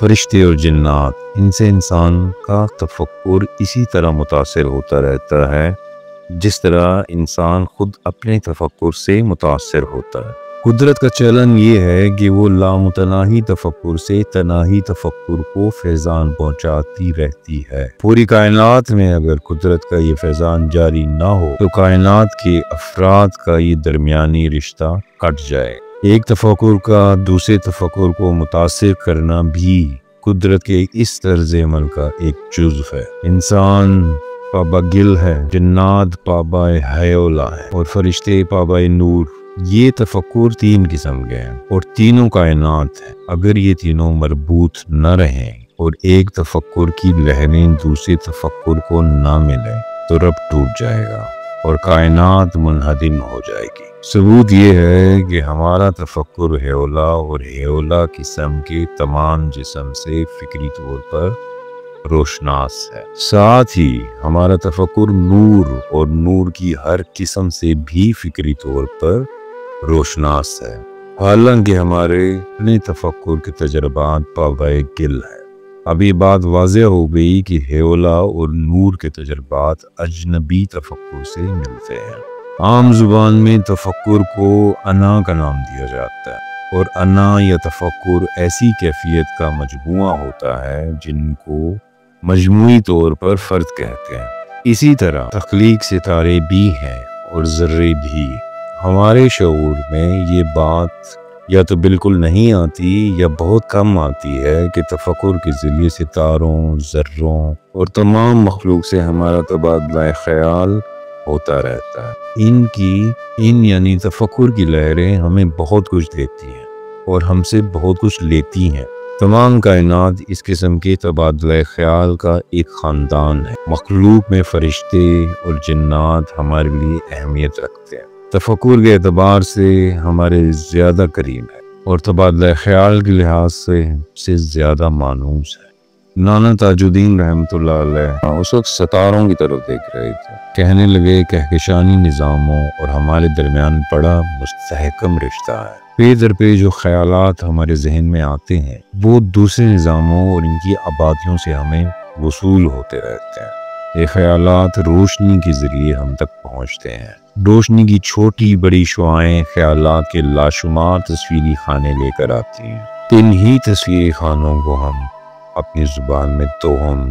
فرشتے اور جنات، ان سے انسان کا تفکر اسی طرح متاثر ہوتا رہتا ہے جس طرح انسان خود اپنے تفکر سے متاثر ہوتا ہے۔ قدرت کا چلن یہ ہے کہ وہ لامتناہی تفکر سے تناہی تفکر کو فیضان پہنچاتی رہتی ہے۔ پوری کائنات میں اگر قدرت کا یہ فیضان جاری نہ ہو تو کائنات کے افراد کا یہ درمیانی رشتہ کٹ جائے۔ ایک تفکر کا دوسرے تفکر کو متاثر کرنا بھی قدرت کے اس طرز عمل کا ایک جزو ہے۔ انسان پابا گل ہے، جنات پابا حیولا ہے اور فرشتے پابا نور۔ یہ تفکر تین قسم کے ہیں اور تینوں کائنات ہیں۔ اگر یہ تینوں مربوط نہ رہیں اور ایک تفکر کی لہریں دوسرے تفکر کو نہ ملیں تو ربط ٹوٹ جائے گا اور کائنات منہدم ہو جائے گی۔ ثبوت یہ ہے کہ ہمارا تفکر حیولا اور حیولا قسم کے تمام جسم سے فکری طور پر روشناس ہے۔ ساتھ ہی ہمارا تفکر نور اور نور کی ہر قسم سے بھی فکری طور پر روشناس ہے، حالانکہ ہمارے اپنے تفکر کے تجربات پابائے گل ہے۔ اب یہ بات واضح ہو گئی کہ حیولا اور نور کے تجربات اجنبی تفکر سے ملتے ہیں۔ عام زبان میں تفکر کو انا کا نام دیا جاتا ہے اور انا یا تفکر ایسی کیفیت کا مجموعہ ہوتا ہے جن کو مجموعی طور پر فرد کہتے ہیں۔ اسی طرح تخلیق ستارے بھی ہیں اور ذرے بھی۔ ہمارے شعور میں یہ بات یا تو بالکل نہیں آتی یا بہت کم آتی ہے کہ تفکر کے ذریعے ستاروں، ذروں اور تمام مخلوق سے ہمارا تبادلہ خیال ہوتا رہتا ہے۔ ان یعنی تفکر کی لہریں ہمیں بہت کچھ دیتی ہیں اور ہم سے بہت کچھ لیتی ہیں۔ تمام کائنات اس قسم کے تبادلہ خیال کا ایک خاندان ہے۔ مخلوق میں فرشتے اور جنات ہمارے لیے اہمیت رکھتے ہیں، تفکر کے اعتبار سے ہمارے زیادہ قریب ہے اور تبادلہ خیال کے لحاظ سے زیادہ مانوس ہے۔ نانا تاج الدین رحمۃ اللہ علیہ اس وقت ستاروں کی طرف دیکھ رہے تھے، کہنے لگے کہکشانی نظاموں اور ہمارے درمیان بڑا مستحکم رشتہ ہے۔ پے در پے جو خیالات ہمارے ذہن میں آتے ہیں وہ دوسرے نظاموں اور ان کی آبادیوں سے ہمیں وصول ہوتے رہتے ہیں۔ یہ خیالات روشنی کے ذریعے ہم تک پہنچتے ہیں۔ روشنی کی چھوٹی بڑی شعاعیں خیالات کے لاشمار تصویری خانے لے کر آتی ہیں۔ انہی تصویری خانوں کو ہم اپنی زبان میں توہم،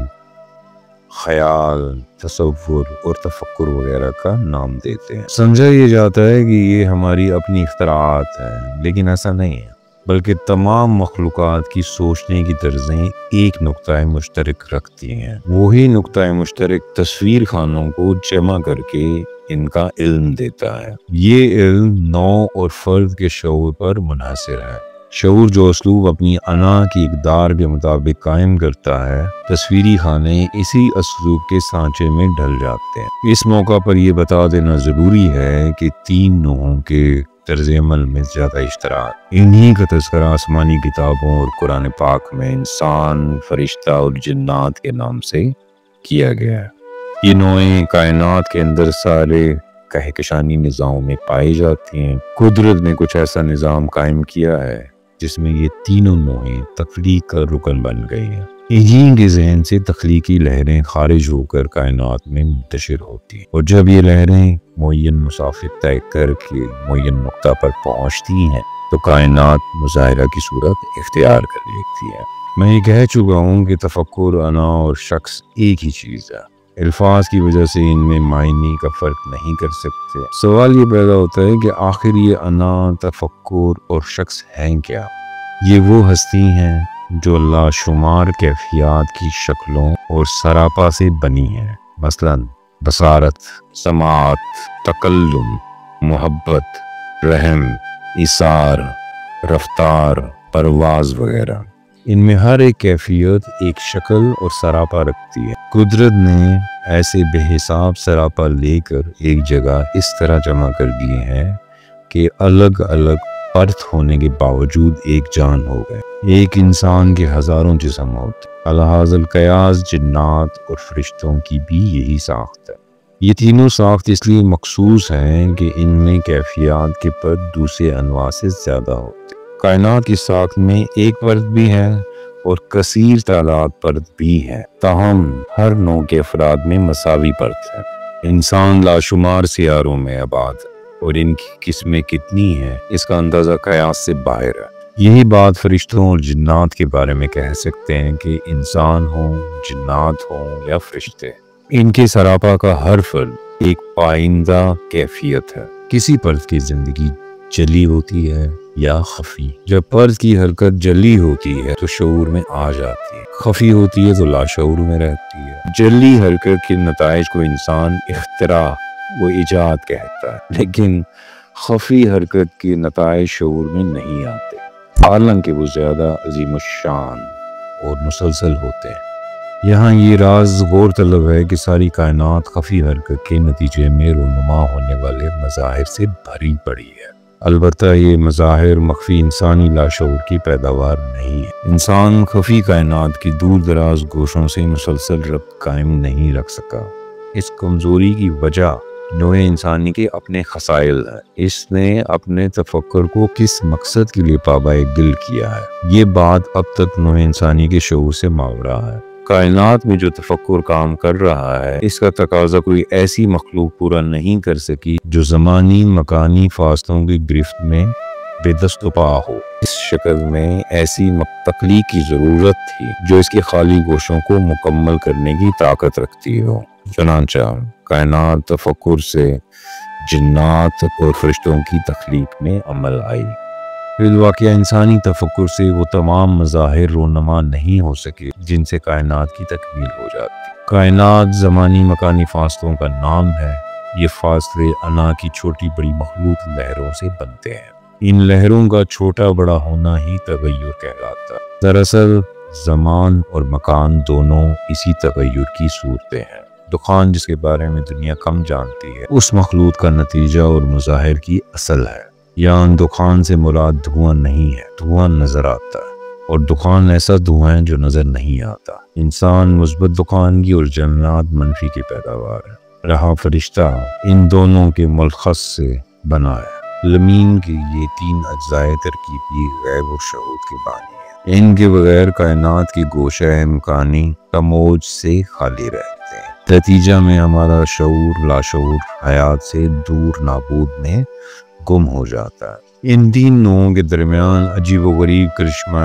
خیال، تصور اور تفکر وغیرہ کا نام دیتے ہیں۔ سمجھا یہ جاتا ہے کہ یہ ہماری اپنی اختراعات ہیں، لیکن ایسا نہیں ہے، بلکہ تمام مخلوقات کی سوچنے کی طرزیں ایک نقطہ مشترک رکھتی ہیں۔ وہی نقطہ مشترک تصویر خانوں کو جمع کر کے ان کا علم دیتا ہے۔ یہ علم نوع اور فرد کے شعور پر منحصر ہے۔ شعور جو اسلوب اپنی انا کی اقدار کے مطابق قائم کرتا ہے، تصویری خانے اسی اسلوب کے سانچے میں ڈھل جاتے ہیں۔ اس موقع پر یہ بتا دینا ضروری ہے کہ تین نوعوں کے طرز عمل میں زیادہ اشتراک، انہی کا تذکرہ آسمانی کتابوں اور قرآن پاک میں انسان، فرشتہ اور جنات کے نام سے کیا گیا ہے۔ یہ نوعیں کائنات کے اندر سارے کہکشانی نظاموں میں پائی جاتی ہیں۔ قدرت نے کچھ ایسا نظام قائم کیا ہے جس میں یہ تینوں نوعیں تخلیق کا رکن بن گئی ہیں۔ انہی کے ذہن سے تخلیقی لہریں خارج ہو کر کائنات میں منتشر ہوتی ہیں، اور جب یہ لہریں معین مسافت طے کر کے معین نقطہ پر پہنچتی ہیں تو کائنات مظاہرہ کی صورت اختیار کر لیتی ہے۔ میں یہ کہہ چکا ہوں کہ تفکر، انا اور شخص ایک ہی چیز ہے۔ الفاظ کی وجہ سے ان میں معنی کا فرق نہیں کر سکتے۔ سوال یہ پیدا ہوتا ہے کہ آخر یہ انا، تفکر اور شخص ہیں کیا؟ یہ وہ ہستی ہیں جو لاشمار کیفیات کی شکلوں اور سراپا سے بنی ہیں، مثلا بصارت، سماعت، تکلم، محبت، رحم، ایثار، رفتار، پرواز وغیرہ۔ ان میں ہر ایک کیفیت ایک شکل اور سراپا رکھتی ہے۔ قدرت نے ایسے بے حساب سراپا لے کر ایک جگہ اس طرح جمع کر دیے ہیں کہ الگ الگ پرت ہونے کے باوجود ایک جان ہو گئے۔ ایک انسان کے ہزاروں جسم ہوتے، الحاظ القیاس جنات اور فرشتوں کی بھی یہی ساخت ہے۔ یہ تینوں ساخت اس لیے مخصوص ہیں کہ ان میں کیفیات کے پرت دوسرے انواع سے زیادہ ہوتے۔ کائنات کی ساخت میں ایک پرت بھی ہے اور کثیر تعداد پر بھی ہے، تاہم ہر نوع کے افراد میں مساوی فرق ہے۔ انسان لاشمار سیاروں میں آباد ہے اور ان کی قسمیں کتنی ہیں اس کا اندازہ قیاس سے باہر ہے۔ یہی بات فرشتوں اور جنات کے بارے میں کہہ سکتے ہیں کہ انسان ہوں، جنات ہوں یا فرشتے، ان کے سراپا کا ہر فرد ایک پائندہ کیفیت ہے۔ کسی فرد کی زندگی جلی ہوتی ہے یا خفی۔ جب فرد کی حرکت جلی ہوتی ہے تو شعور میں آ جاتی ہے، خفی ہوتی ہے تو لاشعور میں رہتی ہے۔ جلی حرکت کے نتائج کو انسان اختراع و ایجاد کہتا ہے، لیکن خفی حرکت کے نتائج شعور میں نہیں آتے، حالانکہ وہ زیادہ عظیم الشان اور مسلسل ہوتے ہیں۔ یہاں یہ راز غور طلب ہے کہ ساری کائنات خفی حرکت کے نتیجے میں رونما ہونے والے مظاہر سے بھری پڑی ہے۔ البتہ یہ مظاہر مخفی انسانی لاشعور کی پیداوار نہیں ہے۔ انسان خفی کائنات کی دور دراز گوشوں سے مسلسل ربط قائم نہیں رکھ سکا۔ اس کمزوری کی وجہ نوع انسانی کے اپنے خسائل ہے۔ اس نے اپنے تفکر کو کس مقصد کے لیے پابند دل کیا ہے، یہ بات اب تک نوع انسانی کے شعور سے ماورا ہے۔ کائنات میں جو تفکر کام کر رہا ہے، اس کا تقاضا کوئی ایسی مخلوق پورا نہیں کر سکی جو زمانی مکانی فاصلوں کی گرفت میں بے دست و پا ہو۔ اس شکل میں ایسی تخلیق کی ضرورت تھی جو اس کے خالی گوشوں کو مکمل کرنے کی طاقت رکھتی ہو۔ چنانچہ کائنات تفکر سے جنات اور فرشتوں کی تخلیق میں عمل آئی۔ بالواقعہ انسانی تفکر سے وہ تمام مظاہر رونما نہیں ہو سکے جن سے کائنات کی تکمیل ہو جاتی۔ کائنات زمانی مکانی فاصلوں کا نام ہے۔ یہ فاصلے انا کی چھوٹی بڑی مخلوق لہروں سے بنتے ہیں۔ ان لہروں کا چھوٹا بڑا ہونا ہی تغیر کہلاتا ہے۔ دراصل زمان اور مکان دونوں اسی تغیر کی صورتیں ہیں۔ دخان جس کے بارے میں دنیا کم جانتی ہے، اس مخلوق کا نتیجہ اور مظاہر کی اصل ہے۔ یہاں دخان سے مراد دھواں نہیں ہے، دھواں نظر آتا ہے، اور دخان ایسا دھواں ہے جو نظر نہیں آتا۔ انسان مثبت دخان کی اور جنات منفی کی پیداوار ہے۔ رہا فرشتہ ان دونوں کے ملخص سے بنا ہے۔ لمین کے یہ تین اجزائے ترکیبی غیب و شہود کے بانی ہیں۔ ان کے بغیر کائنات کی گوشہ امکانی تموج سے خالی رہتے ہیں۔ نتیجہ میں ہمارا شعور لاشعور حیات سے دور نابود میں گم ہو جاتا ہے۔ ان تین نوعوں کے درمیان عجیب و غریب کرشمہ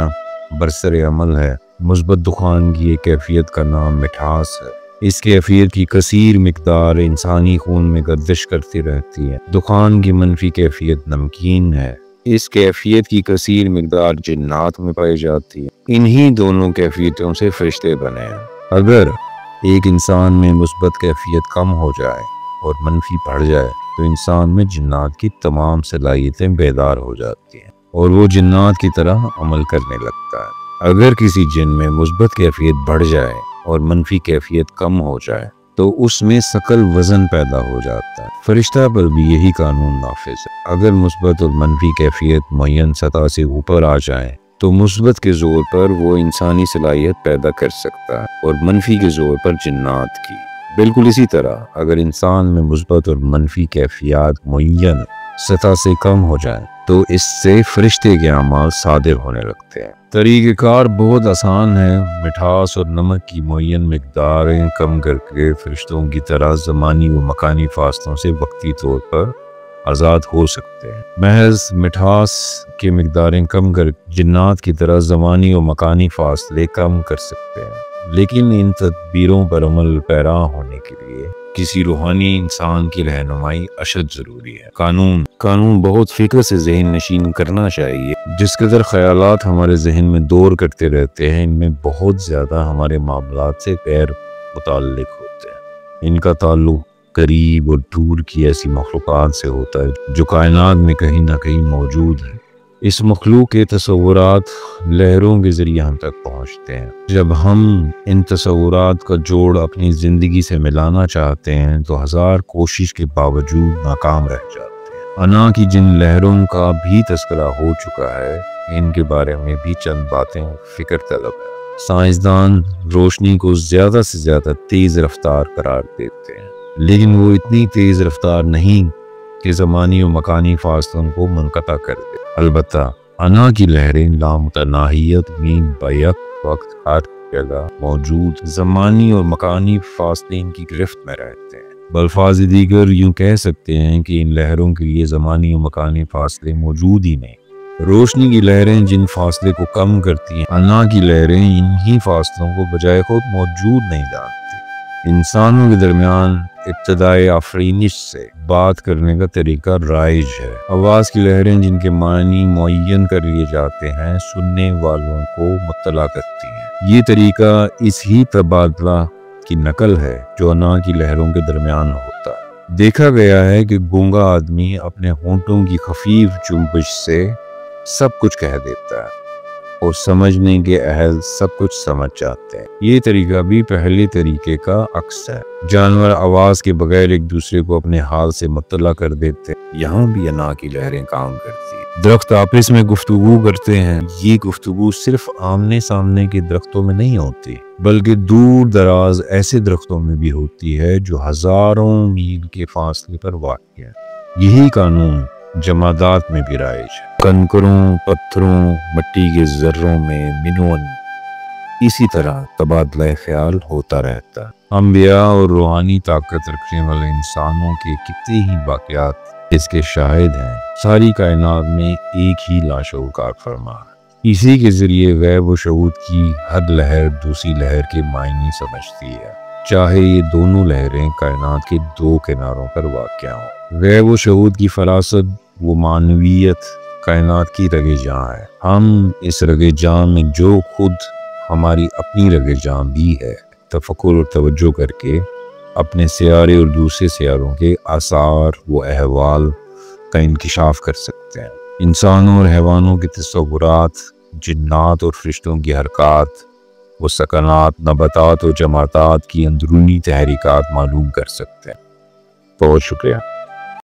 برسر عمل ہے۔ مثبت دخان کی ایک کیفیت کا نام مٹھاس ہے۔ اس کیفیت کی کثیر مقدار انسانی خون میں گردش کرتی رہتی ہے۔ دخان کی منفی کیفیت نمکین ہے۔ اس کیفیت کی کثیر مقدار جنات میں پائی جاتی ہے۔ انہی دونوں کیفیتوں سے فرشتے بنے ہیں۔ اگر ایک انسان میں مثبت کیفیت کم ہو جائے اور منفی بڑھ جائے تو انسان میں جنات کی تمام صلاحیتیں بیدار ہو جاتی ہیں اور وہ جنات کی طرح عمل کرنے لگتا ہے۔ اگر کسی جن میں مثبت کیفیت بڑھ جائے اور منفی کیفیت کم ہو جائے تو اس میں ثقل وزن پیدا ہو جاتا ہے۔ فرشتہ پر بھی یہی قانون نافذ ہے۔ اگر مثبت اور منفی کیفیت معین سطح سے اوپر آ جائے تو مثبت کے زور پر وہ انسانی صلاحیت پیدا کر سکتا ہے اور منفی کے زور پر جنات کی۔ بالکل اسی طرح اگر انسان میں مثبت اور منفی کیفیات معین سطح سے کم ہو جائیں تو اس سے فرشتے کے اعمال صادر ہونے لگتے ہیں۔ طریقہ کار بہت آسان ہے۔ مٹھاس اور نمک کی معین مقداریں کم کر کے فرشتوں کی طرح زمانی و مکانی فاصلوں سے وقتی طور پر آزاد ہو سکتے ہیں۔ محض مٹھاس کی مقداریں کم کر جنات کی طرح زمانی و مکانی فاصلے کم کر سکتے ہیں، لیکن ان تدبیروں پر عمل پیرا ہونے کے لیے کسی روحانی انسان کی رہنمائی اشد ضروری ہے۔ قانون بہت فکر سے ذہن نشین کرنا چاہیے۔ جس قدر خیالات ہمارے ذہن میں دور کرتے رہتے ہیں، ان میں بہت زیادہ ہمارے معاملات سے غیر متعلق ہوتے ہیں۔ ان کا تعلق قریب اور دور کی ایسی مخلوقات سے ہوتا ہے جو کائنات میں کہیں نہ کہیں موجود ہے۔ اس مخلوق کے تصورات لہروں کے ذریعے ہم تک پہنچتے ہیں۔ جب ہم ان تصورات کا جوڑ اپنی زندگی سے ملانا چاہتے ہیں تو ہزار کوشش کے باوجود ناکام رہ جاتے ہیں۔ انا کی جن لہروں کا بھی تذکرہ ہو چکا ہے، ان کے بارے میں بھی چند باتیں فکر طلب ہے۔ سائنسدان روشنی کو زیادہ سے زیادہ تیز رفتار قرار دیتے ہیں، لیکن وہ اتنی تیز رفتار نہیں کہ زمانی و مکانی فاصلوں کو منقطع کر دے۔ البتہ انا کی لہریں لامتناہیت میں بیک وقت ہر جگہ موجود زمانی اور مکانی فاصلے ان کی گرفت میں رہتے ہیں۔ بالفاظ دیگر یوں کہہ سکتے ہیں کہ ان لہروں کے لیے زمانی اور مکانی فاصلے موجود ہی نہیں۔ روشنی کی لہریں جن فاصلے کو کم کرتی ہیں، انا کی لہریں انہی فاصلوں کو بجائے خود موجود نہیں جانتی۔ انسانوں کے درمیان ابتدائے آفرینش سے بات کرنے کا طریقہ رائج ہے۔ آواز کی لہریں جن کے معنی معین کر لیے جاتے ہیں، سننے والوں کو مطلع کرتی ہیں۔ یہ طریقہ اس ہی تبادلہ کی نقل ہے جو انا کی لہروں کے درمیان ہوتا ہے۔ دیکھا گیا ہے کہ گونگا آدمی اپنے ہونٹوں کی خفیف جنبش سے سب کچھ کہہ دیتا ہے اور سمجھنے کے اہل سب کچھ سمجھ جاتے ہیں۔ یہ طریقہ بھی پہلے طریقے کا عکس ہے۔ جانور آواز کے بغیر ایک دوسرے کو اپنے حال سے مطلع کر دیتے ہیں، یہاں بھی انا کی لہریں کام کرتی ہیں۔ درخت آپس میں گفتگو کرتے ہیں۔ یہ گفتگو صرف آمنے سامنے کے درختوں میں نہیں ہوتی، بلکہ دور دراز ایسے درختوں میں بھی ہوتی ہے جو ہزاروں میل کے فاصلے پر واقع ہے۔ یہی قانون جمادات میں بھی رائج ہے۔ کنکروں، پتھروں، مٹی کے ذروں میں منون اسی طرح تبادلہ خیال ہوتا رہتا ہے۔ انبیاء اور روحانی طاقت رکھنے والے انسانوں کے کتنے ہی واقعات اس کے شاہد ہیں۔ ساری کائنات میں ایک ہی لاشعور کار فرما ہے۔ اسی کے ذریعے غیب و شہود کی ہر لہر دوسری لہر کے معنی سمجھتی ہے، چاہے یہ دونوں لہریں کائنات کے دو کناروں پر واقع ہوں۔ غیب و شہود کی فراست و معنویت کائنات کی رگ جاں ہے۔ ہم اس رگ جاں میں جو خود ہماری اپنی رگ جاں بھی ہے، تفکر اور توجہ کر کے اپنے سیارے اور دوسرے سیاروں کے آثار و احوال کا انکشاف کر سکتے ہیں۔ انسانوں اور حیوانوں کے تصورات، جنات اور فرشتوں کی حرکات و سکنات، نباتات اور جمادات کی اندرونی تحریکات معلوم کر سکتے ہیں۔ بہت شکریہ۔